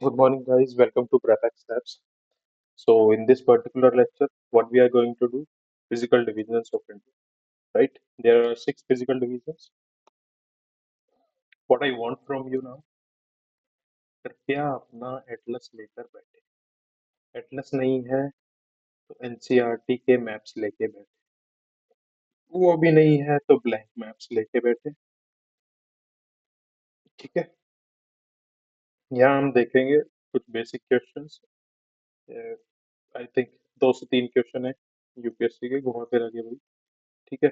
Good morning, guys. Welcome to Prefect Steps. So, in this particular lecture, what we are going to do physical divisions of India, right? There are six physical divisions. What I want from you now, कृपया अपना Atlas लेकर बैठे. Atlas नहीं है तो NCERT के maps लेके बैठे. वो भी नहीं है तो ब्लैंक मैप्स लेके बैठे. ठीक है. यहाँ हम देखेंगे कुछ बेसिक क्वेश्चंस. आई थिंक दो से तीन क्वेश्चन है यूपीएससी के घुमा फिरा के भाई. ठीक है.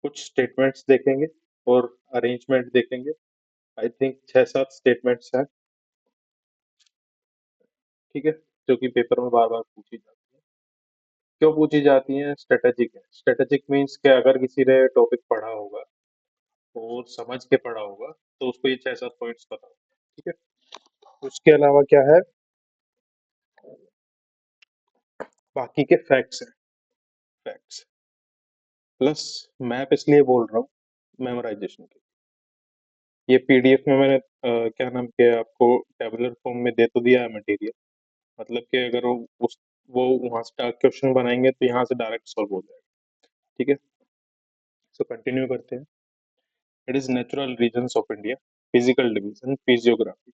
कुछ स्टेटमेंट्स देखेंगे और अरेंजमेंट देखेंगे. आई थिंक छह सात स्टेटमेंट्स हैं. ठीक है. जो कि पेपर में बार बार पूछी जाती है. क्यों पूछी जाती है? स्ट्रेटेजिक है. स्ट्रेटेजिक मीन्स कि अगर किसी ने टॉपिक पढ़ा होगा और समझ के पढ़ा होगा तो उसको ये छह सात पॉइंट्स पता होगा. ठीक है. उसके अलावा क्या है? बाकी के फैक्ट्स हैं. फैक्ट्स प्लस मैप इसलिए बोल रहा हूँ मेमोराइजेशन के. ये पीडीएफ में मैंने क्या नाम के आपको टेबुलर फॉर्म में दे तो दिया है मटेरियल. मतलब कि अगर वो वहां से क्वेश्चन बनाएंगे तो यहाँ से डायरेक्ट सॉल्व हो जाएगा. ठीक है. सो कंटिन्यू करते हैं. It is natural regions of India. Physical division. Physiography.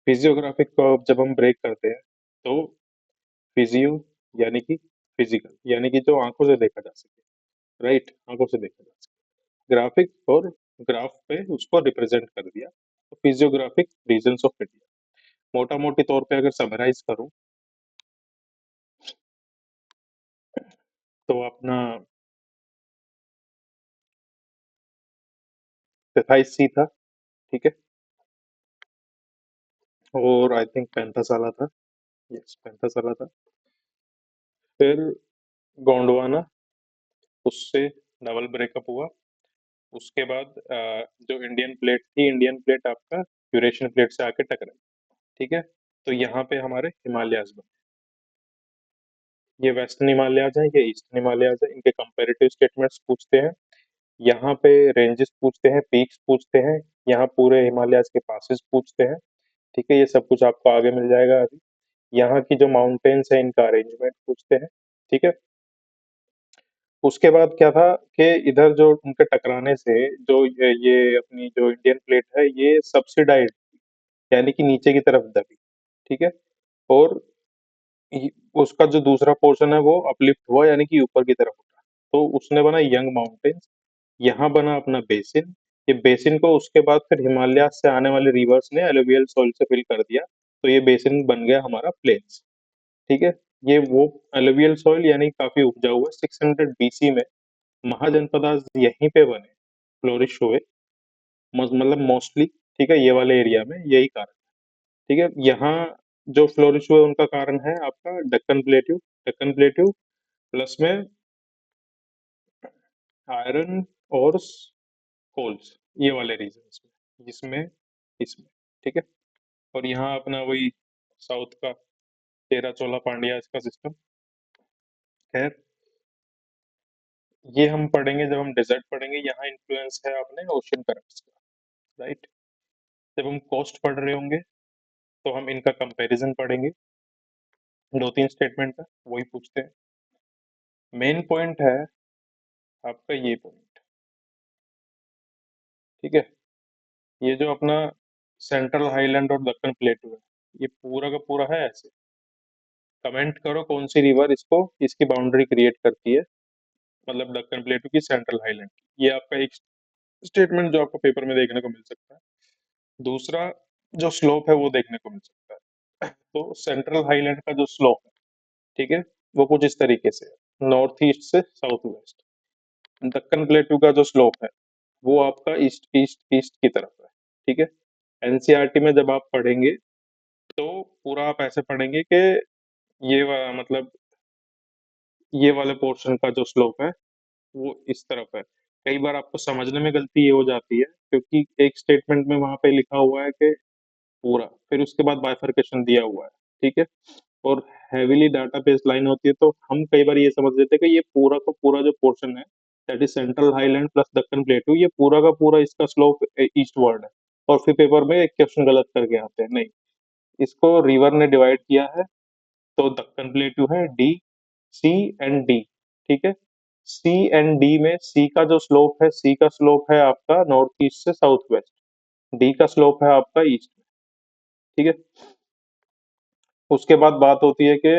Physiographic को अब जब हम ब्रेक करते हैं तो फिजियो यानी कि फिजिकल यानी कि जो आंखों से देखा जा सके. राइट. आंखों से देखा जा सके. ग्राफिक और ग्राफ पे उसको रिप्रेजेंट कर दिया. तो फिजियोग्राफिक रीजन्स ऑफ इंडिया. मोटा मोटी तौर पे अगर समराइज करूं तो अपना 23C था. ठीक है. और आई थिंक पैंतासाला था. यस, पैंतासाला था. फिर गोंडवाना, उससे डबल ब्रेकअप हुआ. उसके बाद जो इंडियन प्लेट थी, इंडियन प्लेट आपका यूरेशियन प्लेट से आके टकराई. ठीक है. तो यहाँ पे हमारे हिमालयाज बने. ये वेस्टर्न हिमालयाज हैं, ये ईस्टर्न हिमालयाज हैं. इनके कंपैरेटिव स्टेटमेंट्स पूछते हैं. यहाँ पे रेंजेस पूछते हैं, पीक्स पूछते हैं. यहाँ पूरे हिमालयाज के पासेस पूछते हैं. ठीक है. ये सब कुछ आपको आगे मिल जाएगा अभी. यहाँ की जो माउंटेन्स है इनका अरेंजमेंट पूछते हैं. ठीक है. उसके बाद क्या था कि इधर जो उनके टकराने से जो ये अपनी जो इंडियन प्लेट है ये सब्सिडाइज यानी कि नीचे की तरफ दबी. ठीक है. और इ- उसका जो दूसरा पोर्शन है वो अपलिफ्ट हुआ यानी कि ऊपर की तरफ उठा. तो उसने बना यंग माउंटेन्स. यहाँ बना अपना बेसिन. ये बेसिन को उसके बाद फिर हिमालय से आने वाले रिवर्स ने एलुवियल सॉइल से फिल कर दिया. तो ये बेसिन बन गया हमारा प्लेन्स. ठीक है. ये वो एलुवियल सॉइल यानी काफी उपजाऊ है. 600 बीसी में महाजनपद यहीं पे बने, फ्लोरिश हुए. मतलब मोस्टली. ठीक है. ये वाले एरिया में यही कारण. ठीक है. यहाँ जो फ्लोरिश हुए उनका कारण है आपका Deccan plateau. Deccan plateau plus में आयरन और कोल्स. ये वाले रीजन्स में जिसमें इसमें. ठीक है. और यहाँ अपना वही साउथ का तेरह चोला पांड्या का सिस्टम. खैर, ये हम पढ़ेंगे जब हम डेजर्ट पढ़ेंगे. यहाँ इन्फ्लुएंस है अपने ओशन करंट्स का. राइट. जब हम कोस्ट पढ़ रहे होंगे तो हम इनका कंपैरिजन पढ़ेंगे. दो तीन स्टेटमेंट का वही पूछते हैं. मेन पॉइंट है आपका ये पॉइंट. ठीक है. ये जो अपना सेंट्रल हाईलैंड और दक्कन प्लेटू है ये पूरा का पूरा है ऐसे. कमेंट करो कौन सी रिवर इसको इसकी बाउंड्री क्रिएट करती है. मतलब दक्कन प्लेटू की, सेंट्रल हाईलैंड की. ये आपका एक स्टेटमेंट जो आपको पेपर में देखने को मिल सकता है. दूसरा जो स्लोप है वो देखने को मिल सकता है. तो सेंट्रल हाईलैंड का जो स्लोप है, ठीक है, वो कुछ इस तरीके से है, नॉर्थ ईस्ट से साउथ वेस्ट. दक्कन प्लेटू का जो स्लोप है वो आपका ईस्ट ईस्ट ईस्ट की तरफ है. ठीक है. एनसीईआरटी में जब आप पढ़ेंगे तो पूरा आप ऐसे पढ़ेंगे कि मतलब ये वाले पोर्शन का जो स्लोप है वो इस तरफ है. कई बार आपको समझने में गलती ये हो जाती है क्योंकि एक स्टेटमेंट में वहां पे लिखा हुआ है कि पूरा, फिर उसके बाद बाइफरकेशन दिया हुआ है. ठीक है. और हैवीली डाटा बेस्ड लाइन होती है तो हम कई बार ये समझ लेते हैं कि ये पूरा का पूरा जो पोर्शन है that is central highland plus Deccan प्लेटू, ये पूरा का पूरा इसका स्लोप ईस्ट वर्ड है. और फिर पेपर में एक क्वेश्चन गलत करके आते हैं. नहीं, इसको रिवर ने डिवाइड किया है, तो दक्कन प्लेटू है डी, सी एंड डी। ठीक है, सी एंड डी में सी का जो स्लोप है, सी का स्लोप है आपका नॉर्थ ईस्ट से साउथ वेस्ट, डी का स्लोप है आपका ईस्ट में। ठीक है, उसके बाद बात होती है कि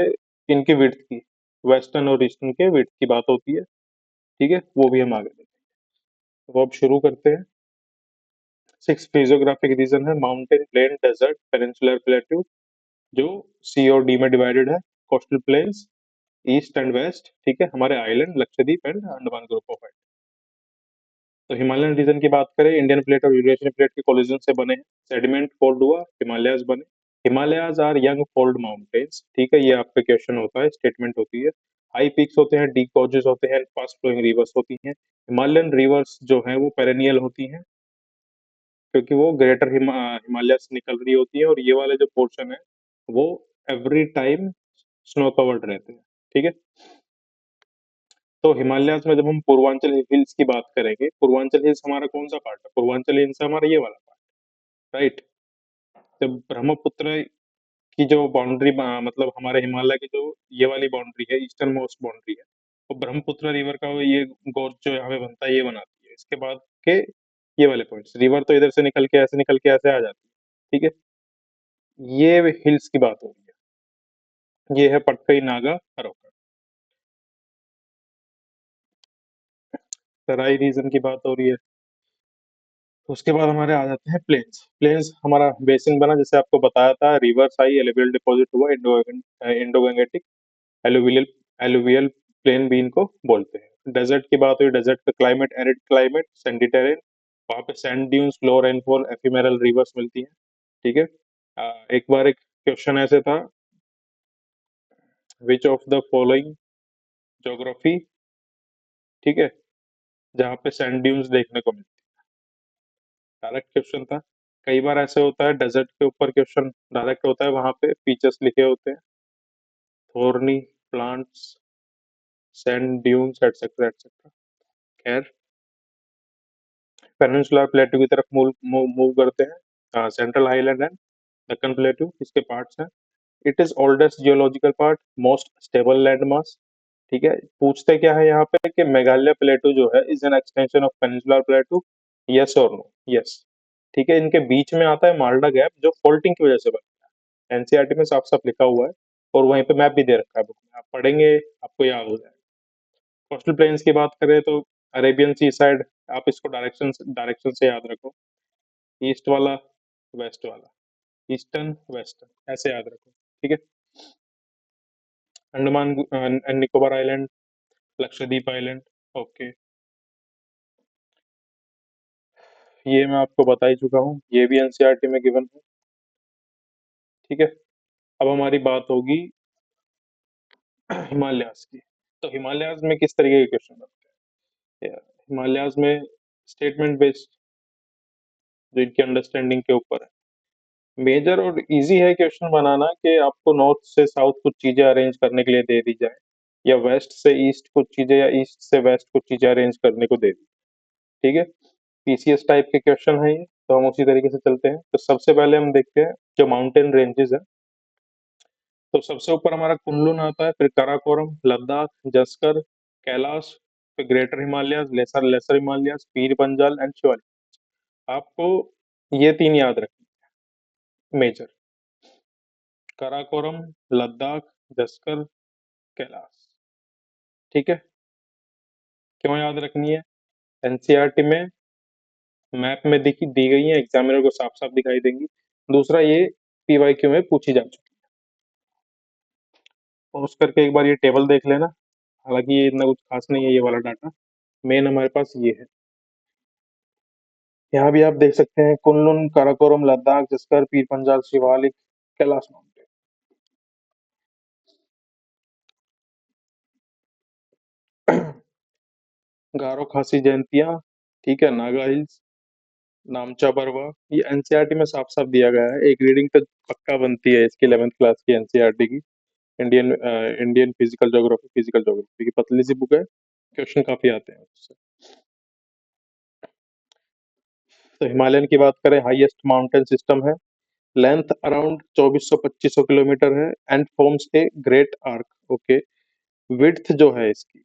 इनकी विड्थ की, वेस्टर्न और ईस्टर्न के विड्थ की बात होती है। ठीक है, वो भी हम आगे देखेंगे। तो अब शुरू करते हैं। 6 फिजियोग्राफिक रीजन है, mountain, plain, desert, peninsular plateau, जो सी और डी में डिवाइडेड है। Coastal plains, east and west. ठीक है, हमारे island Lakshadweep and Andaman group of island. तो हिमालयन रीजन की बात करें, इंडियन प्लेट और यूरेशियन प्लेट के कोलिजन से बने हैं, सेडिमेंट फोल्ड हुआ, हिमालयाज बने। Himalayas are young fold mountains. ठीक है, ये आपका क्वेश्चन होता है, स्टेटमेंट होती है। हाई पीक्स होते हैं, डीप गॉर्जेस होते हैं, फास्ट फ्लोइंग रिवर्स होती हैं। हिमालयन रिवर्स जो हैं वो पेरेनियल होती हैं, क्योंकि वो ग्रेटर हिमालय से निकल रही होती है, और ये वाले जो पोर्शन है वो एवरी टाइम स्नो कवर्ड रहते हैं। ठीक है, तो हिमालयाज में जब हम पूर्वांचल हिल्स की बात करेंगे, पूर्वांचल हिल्स हमारा कौन सा पार्ट है? पूर्वांचल हिल्स हमारा ये वाला पार्ट, राइट। जब ब्रह्मपुत्र की जो बाउंड्री, मतलब हमारे हिमालय की जो ये वाली बाउंड्री है, ईस्टर्न मोस्ट बाउंड्री है, वो ब्रह्मपुत्र रिवर का ये गोर्ज जो यहाँ पे बनता है ये बनाती है। इसके बाद के ये वाले पॉइंट्स, रिवर तो इधर से निकल के ऐसे आ जाती है। ठीक है, ये हिल्स की बात हो रही है, ये है पटकई नागा अरोका। तराई रीजन की बात हो रही है। उसके बाद हमारे आ जाते हैं प्लेन्स। प्लेन्स हमारा बेसिन बना, जैसे आपको बताया था, रिवर्स आई, एलुवियल डिपॉजिट हुआ, Indo Gangetic alluvial alluvial plain भी इनको बोलते हैं। डेजर्ट की बात हुई, डेजर्ट का climate arid climate, Sandy terrain, वहाँ पे सैंड ड्यून्स, लो रेनफॉल, एफिमेरल रिवर्स मिलती हैं। ठीक है, एक बार एक क्वेश्चन ऐसे था, विच ऑफ द फॉलोइंग ज्योग्राफी, ठीक है, जहाँ पे सैंड ड्यून्स देखने को मिलती है, डायरेक्ट क्वेश्चन था। कई बार ऐसे होता है डेजर्ट के ऊपर क्वेश्चन डायरेक्ट होता है, वहां पे फीचर्स लिखे होते हैं, thorny plants, sand dunes, etcetera etcetera. खैर, पेनिनसुलर प्लेटू की तरफ मूव करते हैं। Central highland and Deccan plateau इसके पार्ट्स हैं। It is oldest geological part, most stable land mass. ठीक है, पूछते क्या है यहाँ पे कि मेघालय प्लेटू जो है is an extension of peninsular प्लेटू, yes और नो? यस। ठीक है, इनके बीच में आता है माल्डा गैप, जो फोल्टिंग की वजह से बना है। एनसीईआरटी में साफ साफ लिखा हुआ है, और वहीं पे मैप भी दे रखा है बुक में, आप पढ़ेंगे आपको याद हो जाएगा। कोस्टल प्लेन्स की बात करें तो अरेबियन सी साइड, आप इसको डायरेक्शन डायरेक्शन से याद रखो, ईस्ट वाला, वेस्ट वाला, ईस्टर्न वेस्टर्न, ऐसे याद रखो। ठीक है, Andaman and Nicobar island, Lakshadweep island. Okay, ये मैं आपको बता ही चुका हूँ, ये भी एनसीईआरटी में गिवन है। ठीक है, अब हमारी बात होगी हिमालयाज की। तो हिमालयाज में किस तरीके के क्वेश्चन बनते हैं? हिमालयाज में स्टेटमेंट बेस्ड, जो इनकी अंडरस्टैंडिंग के ऊपर है। मेजर और इजी है क्वेश्चन बनाना, कि आपको नॉर्थ से साउथ कुछ चीजें अरेंज करने के लिए दे दी जाए, या वेस्ट से ईस्ट कुछ चीजें, या ईस्ट से वेस्ट कुछ चीजें अरेंज करने को दे दी। ठीक है, पीसीएस टाइप के क्वेश्चन है ये, तो हम उसी तरीके से चलते हैं। तो सबसे पहले हम देखते हैं जो माउंटेन रेंजेस है। तो सबसे ऊपर हमारा कुनलुन आता है, फिर काराकोरम, लद्दाख, जस्कर, कैलाश, फिर greater Himalayas, lesser lesser Himalayas, Pir Panjal and Shivalik. आपको ये तीन याद रखने, मेजर, काराकोरम, लद्दाख, जस्कर, कैलाश। ठीक है, क्यों याद रखनी है? एनसीईआरटी में मैप में दिखी दी गई है, एग्जामिनर को साफ साफ दिखाई देंगी। दूसरा, ये पीवाईक्यू में पूछी जा चुकी है। पॉज करके एक बार ये टेबल देख लेना, हालांकि ये इतना कुछ खास नहीं है ये वाला डाटा, मेन हमारे पास ये है। यहाँ भी आप देख सकते हैं कुनलुन, काराकोरम, लद्दाख, जस्कर, पीर पंजाल, शिवालिक, कैलाश माउंटेन। गारो खासी जयंतिया, ठीक है, नागा हिल्स, नामचा बरवा, ये एनसीईआरटी में साफ साफ दिया गया है। एक रीडिंग तो पक्का बनती है इसकी, 11th क्लास की एनसीईआरटी की, इंडियन इंडियन फिजिकल ज्योग्राफी की पतली सी बुक है, क्वेश्चन काफी आते हैं उससे। तो हिमालयन की बात करें, हाईएस्ट माउंटेन सिस्टम है लेंथ अराउंड 2400-2500 किलोमीटर है and forms a great arc. Okay, width जो है इसकी,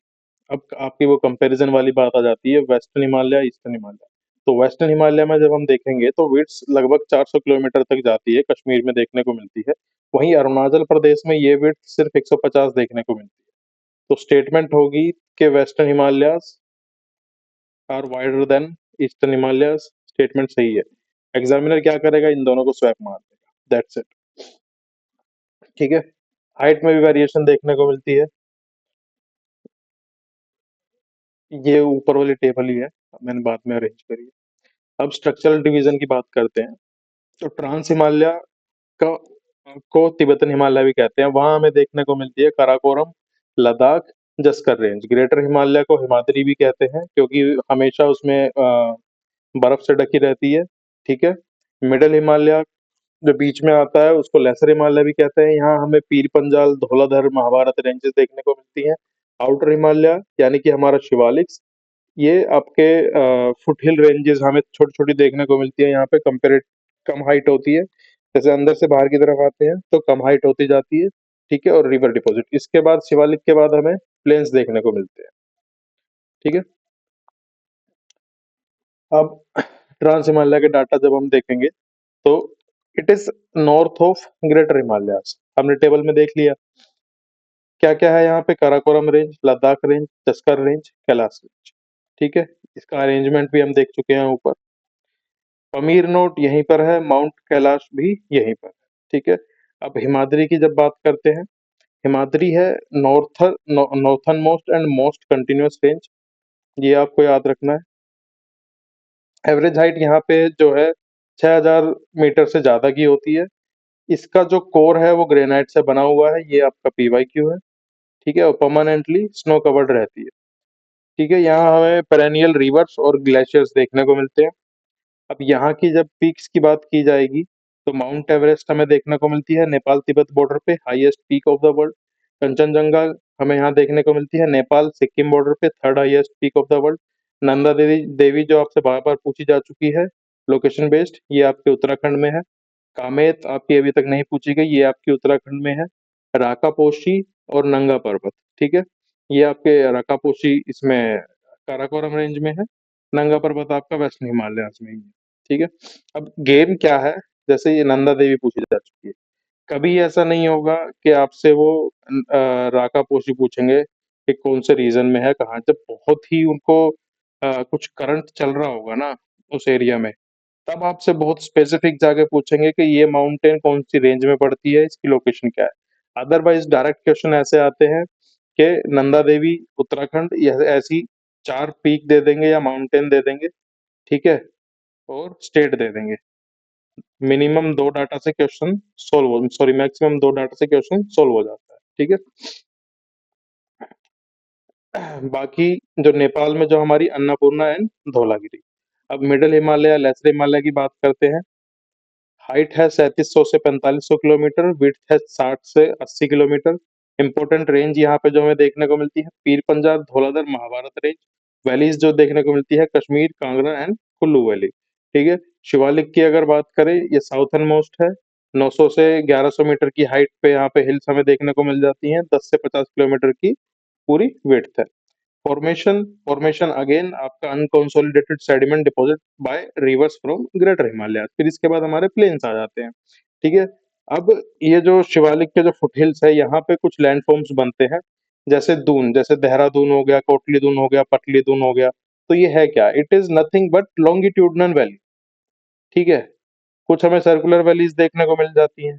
अब आपकी वो कंपैरिजन वाली बात आ जाती है, वेस्टर्न हिमालय ईस्टर्न हिमालय। तो वेस्टर्न हिमालय में जब हम देखेंगे तो विड्थ लगभग 400 किलोमीटर तक जाती है, कश्मीर में देखने को मिलती है। वहीं अरुणाचल प्रदेश में ये विड्थ सिर्फ 150 देखने को मिलती है। तो स्टेटमेंट होगी कि western Himalayas are wider than eastern Himalayas. Statement सही है। एग्जामिनर क्या करेगा, इन दोनों को स्वैप मार देगा, दैट्स इट। ठीक है। हाइट में भी वेरिएशन देखने को मिलती है। ये ऊपर वाली टेबल ही है, मैंने बाद में अरेंज करी है। अब स्ट्रक्चरल डिवीजन की बात करते हैं। तो ट्रांस हिमालय का को तिब्बतन हिमालय भी कहते हैं। वहां हमें देखने को मिलती है काराकोरम, लद्दाख, जस्कर रेंज। ग्रेटर हिमालय को हिमाद्री भी कहते हैं क्योंकि हमेशा उसमें बर्फ से ढकी रहती है। ठीक है। मिडल हिमालय जो बीच में आता है उसको लेसर हिमालय भी कहते हैं। यहाँ हमें पीर पंजाल, धौलाधर, महाभारत रेंजेस देखने को मिलती हैं। आउटर हिमालय यानी कि हमारा शिवालिक, ये आपके फुट हिल रेंजेस हमें छोटी छोटी देखने को मिलती है। यहाँ पे कंपेरेट कम हाइट होती है। जैसे अंदर से बाहर की तरफ आते हैं तो कम हाइट होती जाती है। ठीक है। और रिवर डिपॉजिट, इसके बाद शिवालिक के बाद हमें प्लेन्स देखने को मिलते हैं। ठीक है। अब ट्रांस हिमालय के डाटा जब हम देखेंगे तो it is north of greater Himalayas. हमने टेबल में देख लिया क्या क्या है यहाँ पे, Karakoram range, Ladakh range, Zaskar range, Kailash range. ठीक है। इसका अरेंजमेंट भी हम देख चुके हैं ऊपर। पमीर नोट यहीं पर है, माउंट कैलाश भी यहीं पर है। ठीक है। अब हिमाद्री की जब बात करते हैं, हिमाद्री है northern most and most continuous range. ये आपको याद रखना है। एवरेज हाइट यहाँ पे जो है 6000 मीटर से ज्यादा की होती है। इसका जो कोर है वो ग्रेनाइट से बना हुआ है। ये आपका पीवाईक्यू है। ठीक है। और परमानेंटली स्नो कवर्ड रहती है। ठीक है। यहाँ हमें पेरेनियल रिवर्स और ग्लेशियर्स देखने को मिलते हैं। अब यहाँ की जब पीक्स की बात की जाएगी तो माउंट एवरेस्ट हमें देखने को मिलती है नेपाल तिब्बत बॉर्डर पे, highest peak of the world. Kanchenjunga हमें यहाँ देखने को मिलती है नेपाल सिक्किम बॉर्डर पे, third highest peak of the world. Nanda Devi Devi जो आपसे बार बार पूछी जा चुकी है, लोकेशन बेस्ड, ये आपके उत्तराखंड में है। कामेत आपकी अभी तक नहीं पूछी गई, ये आपकी उत्तराखंड में है। राकापोशी और नंगा पर्वत, ठीक है, ये आपके राकापोशी इसमें काराकोरम रेंज में है। नंगा पर्वत आपका वेस्ट हिमालयाज में ही है। ठीक है। अब गेम क्या है, जैसे ये नंदा देवी पूछी जा चुकी है, कभी ऐसा नहीं होगा कि आपसे वो राकापोशी पूछेंगे कि कौन से रीजन में है, कहाँ, जब बहुत ही उनको कुछ करंट चल रहा होगा ना उस एरिया में, तब आपसे बहुत स्पेसिफिक जाके पूछेंगे कि ये माउंटेन कौन सी रेंज में पड़ती है, इसकी लोकेशन क्या है। अदरवाइज डायरेक्ट क्वेश्चन ऐसे आते हैं कि नंदा देवी उत्तराखंड, यह ऐसी 4 पीक दे देंगे या माउंटेन दे देंगे। ठीक है। और स्टेट दे देंगे। मिनिमम 2 डाटा से क्वेश्चन सॉल्व हो, सॉरी मैक्सिमम 2 डाटा से क्वेश्चन सॉल्व हो जाता है। ठीक है। बाकी जो नेपाल में जो हमारी अन्नपूर्णा एंड धौलागिरी। अब मिडिल हिमालय, लेसर हिमालय की बात करते हैं। हाइट है 3700 से 4500 किलोमीटर, विड्थ है 60 से 80 किलोमीटर। इंपोर्टेंट रेंज यहाँ पे जो हमें देखने को मिलती है, पीर पंजाल, धौलाधर, महाभारत रेंज। वैलीज जो देखने को मिलती है, कश्मीर, कांगड़ा एंड कुल्लू वैली। ठीक है। शिवालिक की अगर बात करें, ये साउथर्न मोस्ट है। 900 से 1100 मीटर की हाइट पे यहाँ पे हिल्स हमें देखने को मिल जाती हैं। 10 से 50 किलोमीटर की पूरी विड्थ है। फॉर्मेशन फॉर्मेशन अगेन आपका unconsolidated sediment deposit by rivers from Greater Himalaya. फिर इसके बाद हमारे प्लेन्स आ जाते हैं। ठीक है। अब ये जो शिवालिक के जो फुटहिल्स है, यहाँ पे कुछ लैंडफॉर्म्स बनते हैं, जैसे दून, जैसे देहरादून हो गया, कोटली दून हो गया, पटली दून हो गया। तो ये है क्या, it is nothing but longitudinal valley. ठीक है। कुछ हमें सर्कुलर वैलीज देखने को मिल जाती हैं,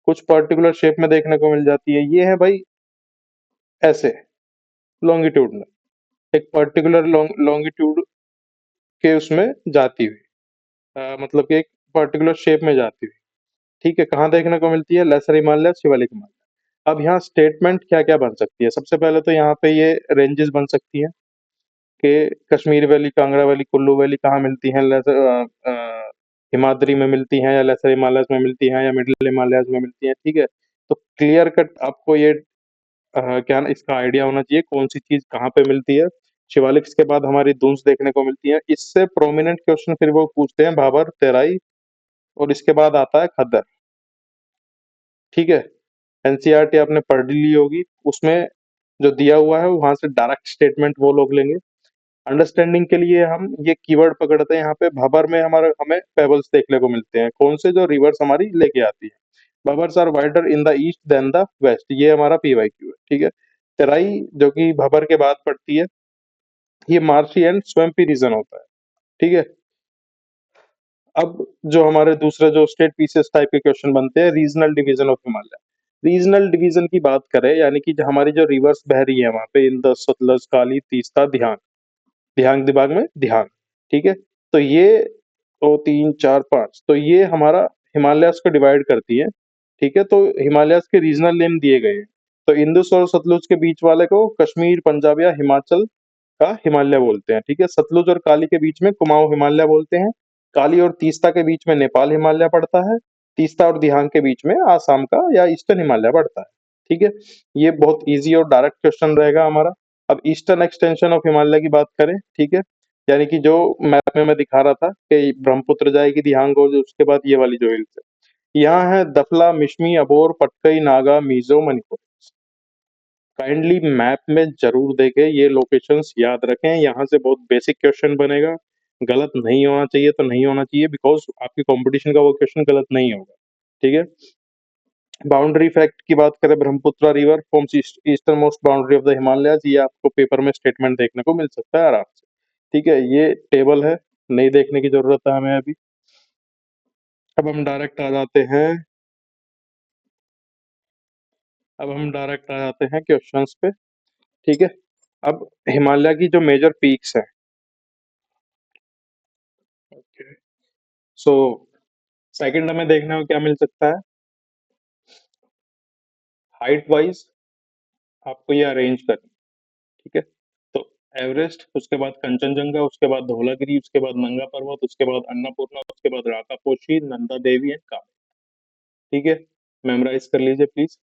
कुछ पर्टिकुलर शेप में देखने को मिल जाती है। ये है भाई ऐसे लॉन्गिट्यूडनल, एक पर्टिकुलर लॉन्गिट्यूड के उसमें जाती हुई, मतलब कि एक पर्टिकुलर शेप में जाती हुई। ठीक है। कहाँ देखने को मिलती है, लेसर हिमालय, शिवालिक हिमालय। अब यहाँ स्टेटमेंट क्या क्या बन सकती है, सबसे पहले तो यहाँ पे ये रेंजेस बन सकती हैं कि Kashmir valley, Kangra valley, Kullu valley कहाँ मिलती हैं, हिमाद्री में मिलती हैं या लेसर हिमालय में मिलती हैं या मिडिल हिमालय में मिलती हैं। ठीक है। तो क्लियर कट आपको ये क्या इसका आइडिया होना चाहिए कौन सी चीज कहाँ पे मिलती है। शिवालिक के बाद हमारी दून्स देखने को मिलती है। इससे प्रोमिनेंट क्वेश्चन फिर वो पूछते हैं भाबर, तेराई, और इसके बाद आता है खद्दर। ठीक है, एनसीईआरटी आपने पढ़ ली होगी, उसमें जो दिया हुआ है वहां से डायरेक्ट स्टेटमेंट वो लोग लेंगे। अंडरस्टैंडिंग के लिए हम ये कीवर्ड पकड़ते हैं, यहाँ पे भबर में हमारे हमें पेबल्स देखने को मिलते हैं, कौन से, जो रिवर्स हमारी लेके आती है। Bhabars are wider in the east than the west, ये हमारा पीवाईक्यू है। ठीक है, तेराई जो कि भबर के बाद पड़ती है, ये मार्शी एंड स्वैम्पी रीजन होता है। ठीक है, अब जो हमारे दूसरे जो स्टेट पीसेस टाइप के क्वेश्चन बनते हैं, regional division of Himalaya. Regional division की बात करें, यानी कि जो हमारी जो रिवर्स बह रही है वहां पे, इन द सतलज, काली, तीस्ता, धियांग, धियांग दिबांग में धियांग। ठीक है, तो ये दो तीन चार पांच, तो ये हमारा हिमालयस को डिवाइड करती है। ठीक है, तो हिमालयस के रीजनल नेम दिए गए हैं। तो इंदुस और सतलुज के बीच वाले को कश्मीर, पंजाब या हिमाचल का हिमालय बोलते हैं। ठीक है, सतलुज और काली के बीच में कुमाऊं हिमालय बोलते हैं। काली और तीस्ता के बीच में नेपाल हिमालय पड़ता है। तीस्ता और दिहांग के बीच में आसाम का या ईस्टर्न हिमालय पड़ता है। ठीक है, ये बहुत इजी और डायरेक्ट क्वेश्चन रहेगा हमारा। अब ईस्टर्न एक्सटेंशन ऑफ हिमालय की बात करें, ठीक है, यानी कि जो मैप में मैं दिखा रहा था कि ब्रह्मपुत्र जाएगी दिहांग, और उसके बाद ये वाली जो हिल्स है, यहाँ है दफला, मिश्मी, अबोर, पटकई, नागा, मीजो, मणिपुर। काइंडली मैप में जरूर देखें, ये लोकेशंस याद रखें, यहाँ से बहुत बेसिक क्वेश्चन बनेगा। गलत नहीं होना चाहिए तो नहीं होना चाहिए, बिकॉज आपकी कंपटीशन का वो क्वेश्चन गलत नहीं होगा। ठीक है, बाउंड्री फैक्ट की बात करें, Brahmaputra river forms eastern most boundary of the Himalayas, ये आपको पेपर में स्टेटमेंट देखने को मिल सकता है आराम से। ठीक है, ये टेबल है, नहीं देखने की जरूरत है हमें अभी। अब हम डायरेक्ट आ जाते हैं अब हम डायरेक्ट आ जाते हैं क्वेश्चंस पे। ठीक है, अब हिमालय की जो मेजर पीक्स है, सो सेकंड हमें देखने को क्या मिल सकता है, हाइट वाइज आपको ये अरेंज करना। ठीक है, तो एवरेस्ट, उसके बाद कंचनजंगा, उसके बाद धौलागिरी, उसके बाद नंगा पर्वत, उसके बाद अन्नपूर्णा, उसके बाद राकापोशी, नंदा देवी एंड कामेट। ठीक है, मेमोराइज कर लीजिए प्लीज।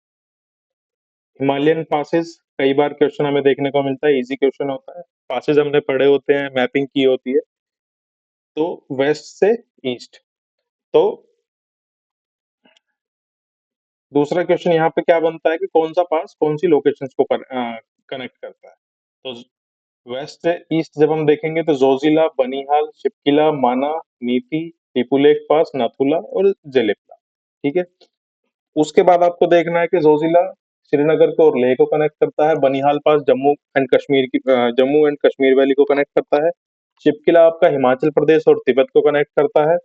हिमालयन पासेस, कई बार क्वेश्चन हमें देखने को मिलता है, इजी क्वेश्चन होता है। पासेस हमने पढ़े होते हैं, मैपिंग की होती है। तो वेस्ट से ईस्ट, तो दूसरा क्वेश्चन यहाँ पे क्या बनता है कि कौन सा पास कौन सी लोकेशंस को कनेक्ट करता है। तो वेस्ट से ईस्ट जब हम देखेंगे तो जोजिला, बनिहाल, शिपकिला, माना, नीति, टिपुलेक पास, नाथुला और जेलेपला। ठीक है, उसके बाद आपको देखना है कि जोजिला श्रीनगर को और लेह को कनेक्ट करता है। बनिहाल पास जम्मू एंड कश्मीर वैली को कनेक्ट करता है। शिपकिला आपका हिमाचल प्रदेश और तिब्बत को कनेक्ट करता है।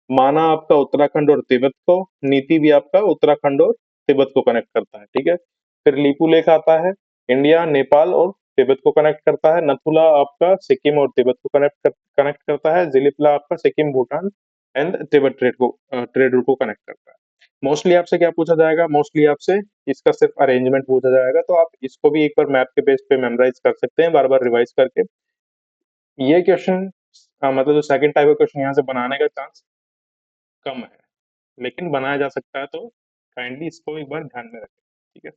माना आपका उत्तराखंड और तिब्बत को। नीति भी आपका उत्तराखंड और तिब्बत को कनेक्ट करता है। ठीक है, फिर लिपू लेक आता है, इंडिया, नेपाल और तिब्बत को कनेक्ट करता है। नथुला आपका सिक्किम और तिब्बत को कनेक्ट करता है। जिलिपला आपका Sikkim, Bhutan and Tibet trade route को कनेक्ट करता है। मोस्टली आपसे क्या पूछा जाएगा, मोस्टली आपसे इसका सिर्फ अरेंजमेंट पूछा जाएगा, तो आप इसको भी एक बार मैप के बेस पे मेमोराइज कर सकते हैं, बार बार रिवाइज करके। ये क्वेश्चन मतलब जो सेकंड टाइप का क्वेश्चन यहाँ से बनाने का चांस कम है, लेकिन बनाया जा सकता है, तो काइंडली इसको एक बार ध्यान में रखें। ठीक है,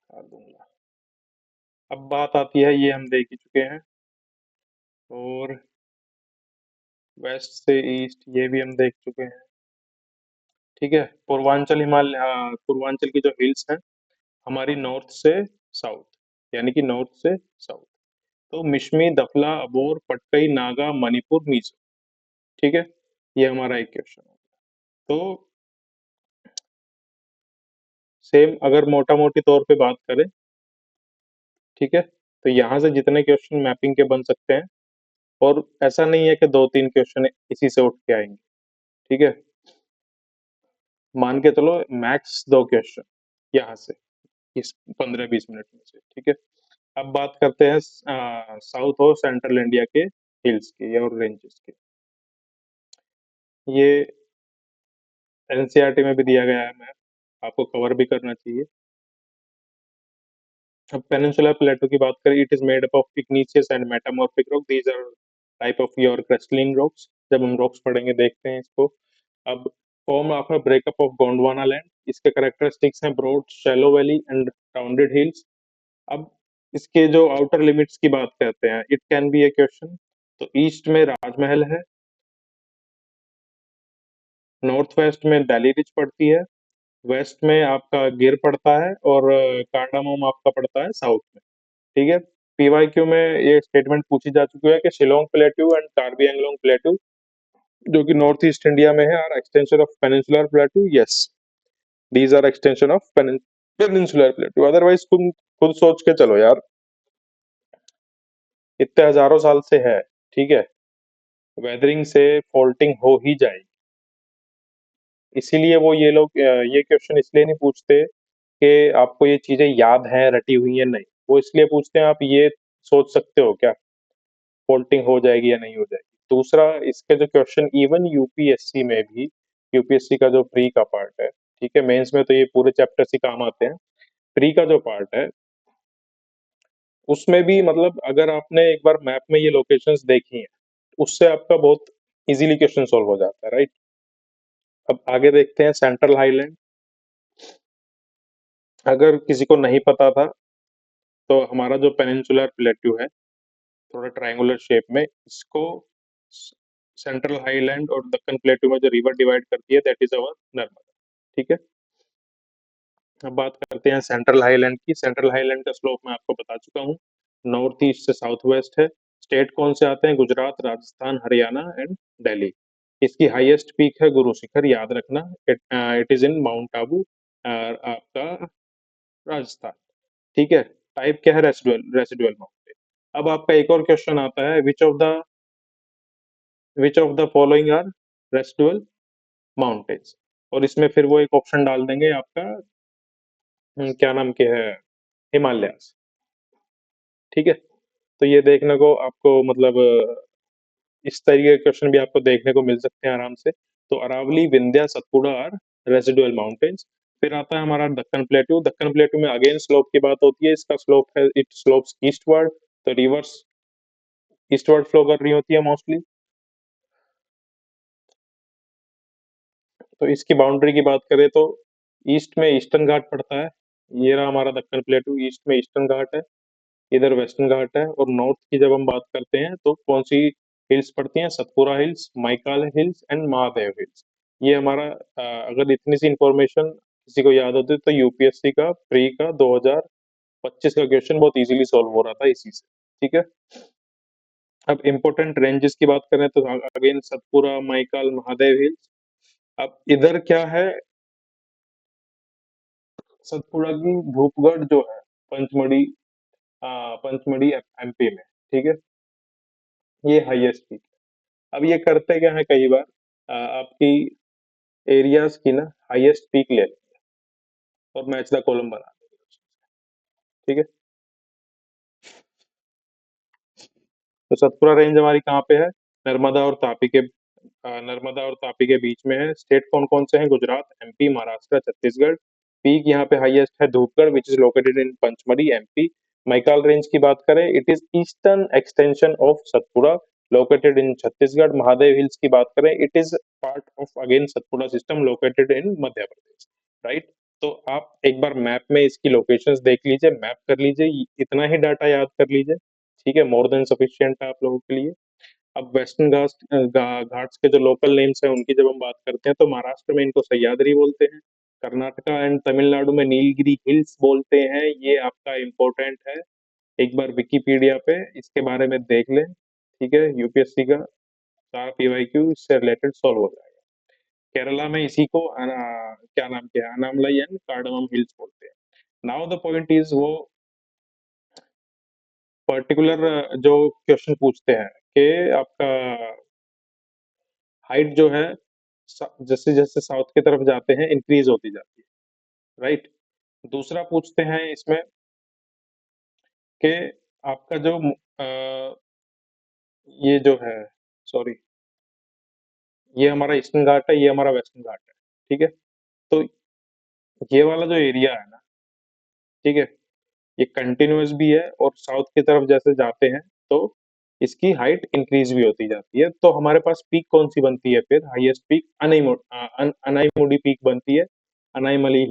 कर दूंगा। अब बात आती है, ये हम देख ही चुके हैं, और वेस्ट से ईस्ट ये भी हम देख चुके हैं। ठीक है, पूर्वांचल की जो हिल्स हैं हमारी नॉर्थ से साउथ, यानी कि नॉर्थ से साउथ, तो मिश्मी, दफला, अबोर, पटकई, नागा, मणिपुर, मिजो। ठीक है, ये हमारा एक क्वेश्चन है। तो सेम अगर मोटा मोटी तौर पे बात करें, ठीक है, तो यहाँ से जितने क्वेश्चन मैपिंग के बन सकते हैं, और ऐसा नहीं है कि दो तीन क्वेश्चन इसी से उठ के आएंगे। ठीक है, मान के चलो मैक्स दो क्वेश्चन यहाँ से, इस 15-20 मिनट में से। ठीक है, अब बात करते हैं साउथ और सेंट्रल इंडिया के हिल्स की और रेंजेस की। ये एनसीईआरटी में भी दिया गया है मैप, आपको कवर भी करना चाहिए। अब पेनिनसुलर प्लेटो की बात करें, it is made up of igneous and metamorphic rock, these are type of your crystalline rocks. जब हम रॉक्स पढ़ेंगे देखते हैं इसको। अब form after breakup of Gondwana land, इसके करेक्टरिस्टिक्स हैं broad shallow valley and rounded hills. अब इसके जो आउटर लिमिट्स की बात करते हैं, it can be a question. तो ईस्ट में राजमहल है, नॉर्थ वेस्ट में दिल्ली रिज पड़ती है, वेस्ट में आपका गिर पड़ता है, और कार्डामोम आपका पड़ता है साउथ में। ठीक है। पीवाईक्यू में ये स्टेटमेंट पूछी जा चुकी है कि Shillong plateau and Karbi Anglong plateau जो कि नॉर्थ ईस्ट इंडिया में है, are extension of peninsular plateau. Yes, these are extension of peninsular plateau. Otherwise तुम खुद सोच के चलो यार, इतने हजारों साल से है, ठीक है, वेदरिंग से फॉल्टिंग हो ही जाएगी। इसीलिए वो ये लोग ये क्वेश्चन इसलिए नहीं पूछते कि आपको ये चीजें याद हैं, रटी हुई है, नहीं। वो इसलिए पूछते हैं आप ये सोच सकते हो क्या फॉल्टिंग हो जाएगी या नहीं हो जाएगी। दूसरा, इसके जो क्वेश्चन इवन यूपीएससी में भी, यूपीएससी का जो प्री का पार्ट है, ठीक है, मेंस में तो ये पूरे चैप्टर्स ही काम आते हैं, प्री का जो पार्ट है उसमें भी मतलब अगर आपने एक बार मैप में ये लोकेशंस देखी हैं, उससे आपका बहुत इजीली क्वेश्चन सॉल्व हो जाता है, राइट। अब आगे देखते हैं सेंट्रल हाईलैंड। अगर किसी को नहीं पता था तो हमारा जो पेनिनसुलर प्लेट्यू है थोड़ा ट्रायंगुलर शेप में, इसको सेंट्रल हाईलैंड और दक्कन प्लेट्यू में जो रिवर डिवाइड करती है दैट इज अवर नर्मदा। ठीक है। अब बात करते हैं सेंट्रल हाईलैंड की। सेंट्रल हाईलैंड का स्लोप मैं आपको बता चुका हूँ, नॉर्थ ईस्ट से साउथ वेस्ट है। स्टेट कौन से आते हैं? गुजरात, राजस्थान, हरियाणा एंड दिल्ली। इसकी हाईएस्ट पीक है गुरु शिखर, याद रखना। It is in Mount Abu, आपका राजस्थान। ठीक है। टाइप क्या है? Residual, residual mountain. अब आपका एक और क्वेश्चन आता है, which of the following are residual mountains, और इसमें फिर वो एक ऑप्शन डाल देंगे आपका, क्या नाम के है, हिमालयास। ठीक है। तो ये देखने को आपको मतलब इस तरीके के क्वेश्चन भी आपको देखने को मिल सकते हैं आराम से। तो Aravalli, Vindhya, Satpura are residual mountains. फिर आता है हमारा दक्कन प्लेटू। दक्कन प्लेटू में अगेन स्लोप की बात होती है। इसका स्लोप है, इट स्लोप्स ईस्टवर्ड, तो रिवर्स ईस्टवर्ड फ्लो कर रही होती है मोस्टली। तो इसकी बाउंड्री की बात करें तो ईस्ट में ईस्टर्न घाट पड़ता है, ये रहा हमारा दक्कन प्लेटू, ईस्ट में ईस्टर्न घाट है, इधर वेस्टर्न घाट है। और नॉर्थ की जब हम बात करते हैं तो कौन सी हिल्स पड़ती हैं? Satpura hills, Maikal hills and Mahadev hills. ये हमारा अगर इतनी सी इंफॉर्मेशन किसी को याद होती तो यूपीएससी का प्री का 2025 का क्वेश्चन बहुत इजीली सॉल्व हो रहा था इसी से। ठीक है। अब इम्पोर्टेंट रेंजेस की बात करें तो अगेन सतपुरा, माइकाल, महादेव हिल्स। अब इधर क्या है, सतपुड़ा की धूपगढ़ जो है पंचमढ़ी, पंचमढ़ी एमपी में। ठीक है। ये हाईएस्ट पीक। अब ये करते क्या है, कई बार आपकी एरियाज की ना हाईएस्ट पीक ले लेते हैं और मैच द कॉलम बना देते हैं। ठीक है। तो सतपुरा रेंज हमारी कहाँ पे है? नर्मदा और तापी के नर्मदा और तापी के बीच में है। स्टेट कौन कौन से हैं? गुजरात, एमपी, महाराष्ट्र, छत्तीसगढ़। पीक यहाँ पे हाईएस्ट है Dhupgarh, which is located in Pachmarhi, MP. Maikal range की बात करें, it is eastern extension of Satpura, located in Chhattisgarh. Mahadev hills की बात करें, it is part of again Satpura system, located in Madhya Pradesh. Right. तो आप एक बार मैप में इसकी लोकेशंस देख लीजिए, मैप कर लीजिए, इतना ही डाटा याद कर लीजिए। ठीक है, मोर देन सफिशिएंट है आप लोगों के लिए। अब वेस्टर्न घाट्स के जो लोकल नेम्स हैं उनकी जब हम बात करते हैं तो महाराष्ट्र में इनको सह्याद्री बोलते हैं, कर्नाटका एंड तमिलनाडु में नीलगिरी हिल्स बोलते हैं। ये आपका इम्पोर्टेंट है, एक बार विकिपीडिया पे इसके बारे में देख लें। ठीक है, यूपीएससी का सारा पीवाईक्यू इससे रिलेटेड सॉल्व हो जाएगा। केरला में इसी को क्या नाम क्या है, अनामलाई एंड कार्डमम हिल्स बोलते हैं। नाउ द पॉइंट इज, वो पर्टिकुलर जो क्वेश्चन पूछते हैं कि आपका हाइट जो है जैसे जैसे साउथ की तरफ जाते हैं इंक्रीज होती जाती है, राइट। दूसरा पूछते हैं इसमें कि आपका जो ये जो है, सॉरी, ये हमारा ईस्टर्न घाट है, ये हमारा वेस्टर्न घाट है। ठीक है। तो ये वाला जो एरिया है ना, ठीक है, ये कंटिन्यूअस भी है और साउथ की तरफ जैसे जाते हैं तो इसकी हाइट इंक्रीज भी होती जाती है। तो हमारे पास पीक कौन सी बनती है फिर? हाईएस्ट पीक अनाईमुडी पीक बनती है, अनाईमलाई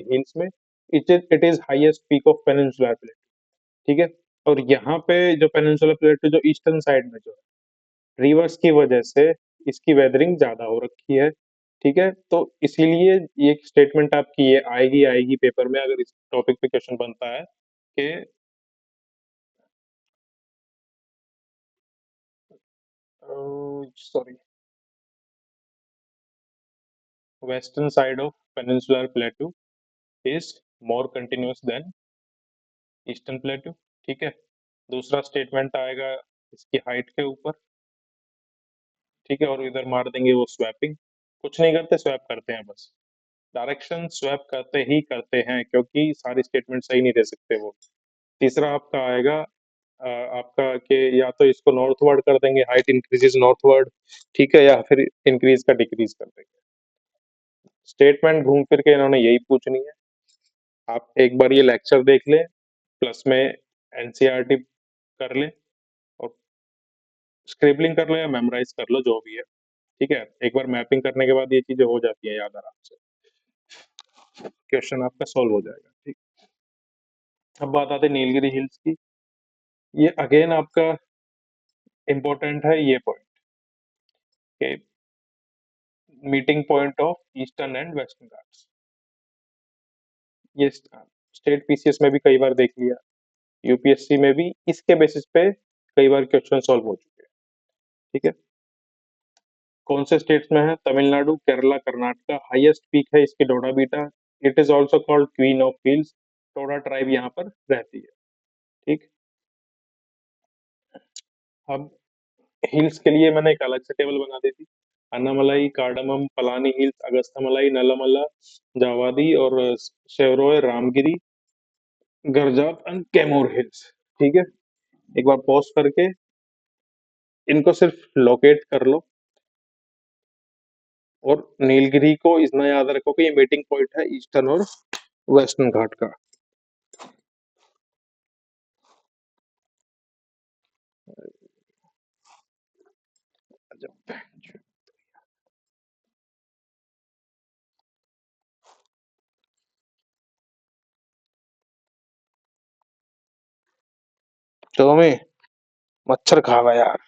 हिल्स में। It is highest peak of peninsular plate. ठीक है। और यहाँ पे जो पेनिनसुलर प्लेट जो ईस्टर्न साइड में जो है, रिवर्स की वजह से इसकी वेदरिंग ज्यादा हो रखी है। ठीक है, तो इसीलिए ये स्टेटमेंट आपकी ये आएगी आएगी पेपर में, अगर इस टॉपिक पे क्वेश्चन बनता है कि sorry, western side of peninsular plateau is more continuous than eastern plateau. ठीक है, दूसरा स्टेटमेंट आएगा इसकी हाइट के ऊपर। ठीक है, और इधर मार देंगे वो स्वैपिंग, कुछ नहीं करते, स्वैप करते हैं बस, डायरेक्शन स्वैप करते ही करते हैं, क्योंकि सारी स्टेटमेंट सही नहीं दे सकते वो। तीसरा आपका आएगा आपका कि या तो इसको नॉर्थवर्ड कर देंगे, हाइट इंक्रीजेस नॉर्थवर्ड, ठीक है, या फिर इंक्रीज का डिक्रीज कर देंगे। स्टेटमेंट घूम फिर के इन्होंने यही पूछनी है। आप एक बार ये लेक्चर देख लें, प्लस में एनसीईआरटी कर लें, और स्क्रिबलिंग कर लो या मेमोराइज कर लो, जो भी है। ठीक है, एक बार मैपिंग करने के बाद ये चीजें हो जाती है याद आराम से, क्वेश्चन आपका सॉल्व हो जाएगा। ठीक, अब बात आती है नीलगिरी हिल्स की। ये अगेन आपका इंपॉर्टेंट है ये पॉइंट, कि meeting point of eastern and western Ghats. ये स्टेट पीसीएस में भी कई बार देख लिया, यूपीएससी में भी इसके बेसिस पे कई बार क्वेश्चन सॉल्व हो चुके हैं। ठीक है, कौन से स्टेट्स में है? तमिलनाडु, केरला, कर्नाटका। हाईएस्ट पीक है इसकी Doda Betta. It is also called queen of hills. Toda tribe यहाँ पर रहती है। ठीक, अब हिल्स के लिए मैंने एक अलग से टेबल बना दी थी। अन्नामलाई, कार्डमम, पलानी हिल्स, अगस्थमलाई, नलमला, जावादी और शेवरोय, रामगिरी, गरजात एंड कैमूर हिल्स। ठीक है, एक बार पॉज करके इनको सिर्फ लोकेट कर लो, और नीलगिरी को इतना याद रखो कि ये मीटिंग पॉइंट है ईस्टर्न और वेस्टर्न घाट का। चलो मैं, मच्छर खा गया यार।